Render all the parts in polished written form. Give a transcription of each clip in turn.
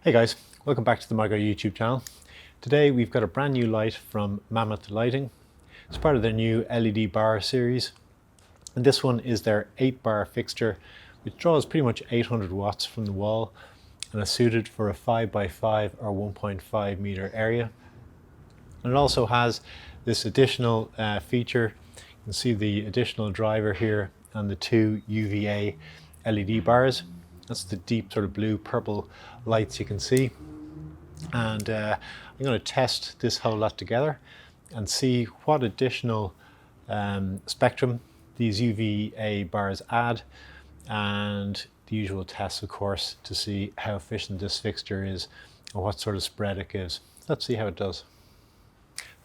Hey guys, welcome back to the MyGo YouTube channel. Today we've got a brand new light from Mammoth Lighting. It's part of their new LED bar series. And this one is their 8-bar fixture, which draws pretty much 800 watts from the wall and is suited for a 5x5 or 1.5 meter area. And it also has this additional feature. You can see the additional driver here and the two UVA LED bars. That's the deep sort of blue purple lights you can see. And I'm going to test this whole lot together and see what additional spectrum these UVA bars add, and the usual tests of course to see how efficient this fixture is and what sort of spread it gives. Let's see how it does.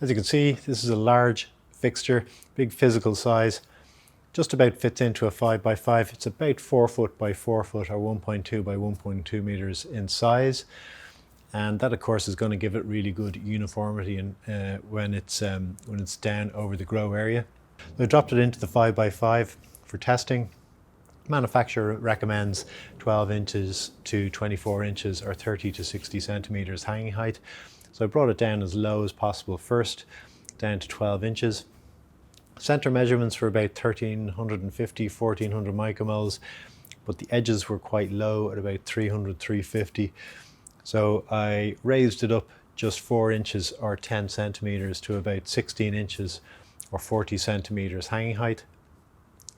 As you can see, this is a large fixture, big physical size. Just about fits into a 5x5. It's about 4 foot by 4 foot or 1.2 by 1.2 meters in size. And that of course is going to give it really good uniformity when it's down over the grow area. I dropped it into the 5x5 for testing. Manufacturer recommends 12 inches to 24 inches or 30 to 60 centimeters hanging height. So I brought it down as low as possible first, down to 12 inches. Center measurements were about 1350, 1400 micromoles, but the edges were quite low at about 300, 350. So I raised it up just 4 inches or 10 centimeters to about 16 inches or 40 centimeters hanging height.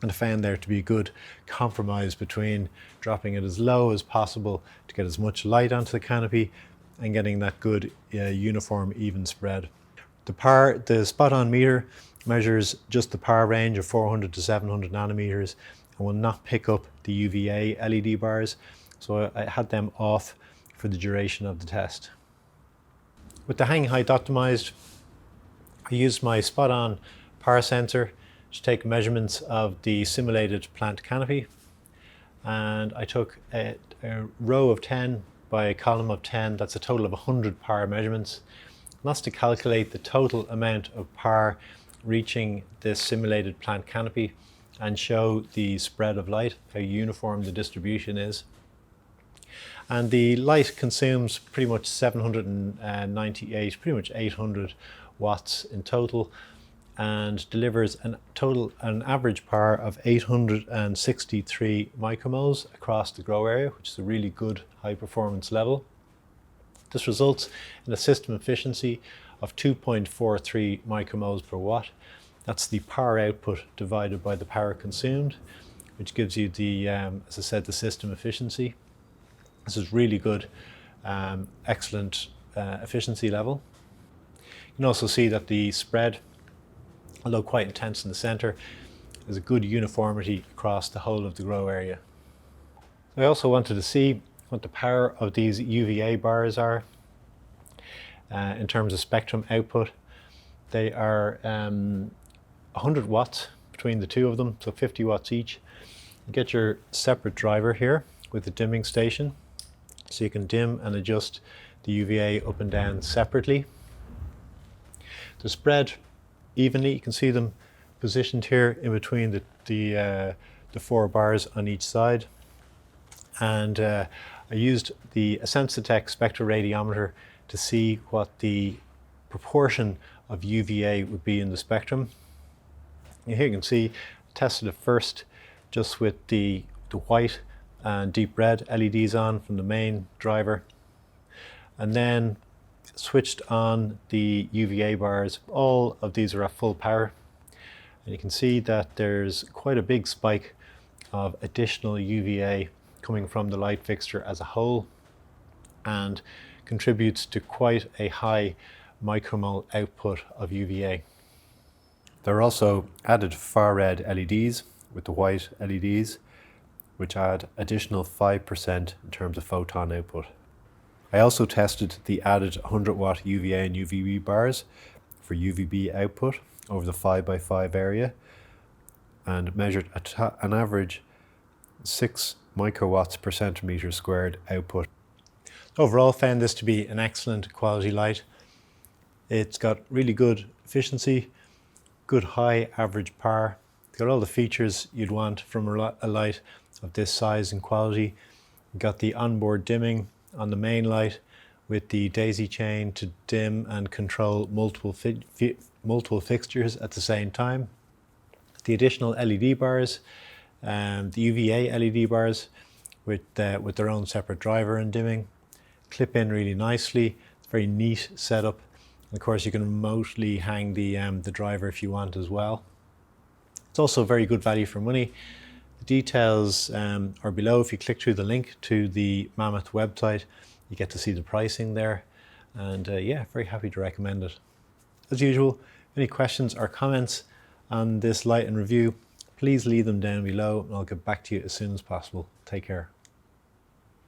And I found there to be a good compromise between dropping it as low as possible to get as much light onto the canopy and getting that good uniform, even spread. The spot-on meter measures just the power range of 400 to 700 nanometers and will not pick up the UVA LED bars, so I had them off for the duration of the test. With the hanging height optimized, I used my spot-on power sensor to take measurements of the simulated plant canopy, and I took a row of 10 by a column of 10. That's a total of 100 power measurements. And that's to calculate the total amount of power reaching this simulated plant canopy and show the spread of light, how uniform the distribution is. And the light consumes pretty much 798, pretty much 800 watts in total, and delivers an average power of 863 micromoles across the grow area, which is a really good high performance level. This results in a system efficiency of 2.43 micromoles per watt. That's the power output divided by the power consumed, which gives you the, as I said, the system efficiency. This is really good, excellent efficiency level. You can also see that the spread, although quite intense in the center, is a good uniformity across the whole of the grow area. I also wanted to see what the power of these UVA bars are in terms of spectrum output. They are 100 watts between the two of them, so 50 watts each. You get your separate driver here with the dimming station, so you can dim and adjust the UVA up and down separately. The spread evenly, you can see them positioned here in between the 4 bars on each side. And I used the Sensitech spectroradiometer to see what the proportion of UVA would be in the spectrum. And here you can see, I tested it first just with the white and deep red LEDs on from the main driver, and then switched on the UVA bars. All of these are at full power, and you can see that there's quite a big spike of additional UVA coming from the light fixture as a whole, and contributes to quite a high micromole output of UVA. There are also added far red LEDs with the white LEDs, which add additional 5% in terms of photon output. I also tested the added 100 watt UVA and UVB bars for UVB output over the 5x5 area and measured an average 6 microwatts per centimeter squared output. Overall, found this to be an excellent quality light. It's got really good efficiency, good high average power. It's got all the features you'd want from a light of this size and quality. You've got the onboard dimming, on the main light with the daisy chain to dim and control multiple fixtures at the same time. The additional LED bars, the UVA LED bars with their own separate driver and dimming, clip in really nicely. It's a very neat setup. And of course, you can remotely hang the driver if you want as well. It's also very good value for money. The details are below. If you click through the link to the Mammoth website, you get to see the pricing there. And yeah, very happy to recommend it. As usual, any questions or comments on this light and review, please leave them down below and I'll get back to you as soon as possible. Take care.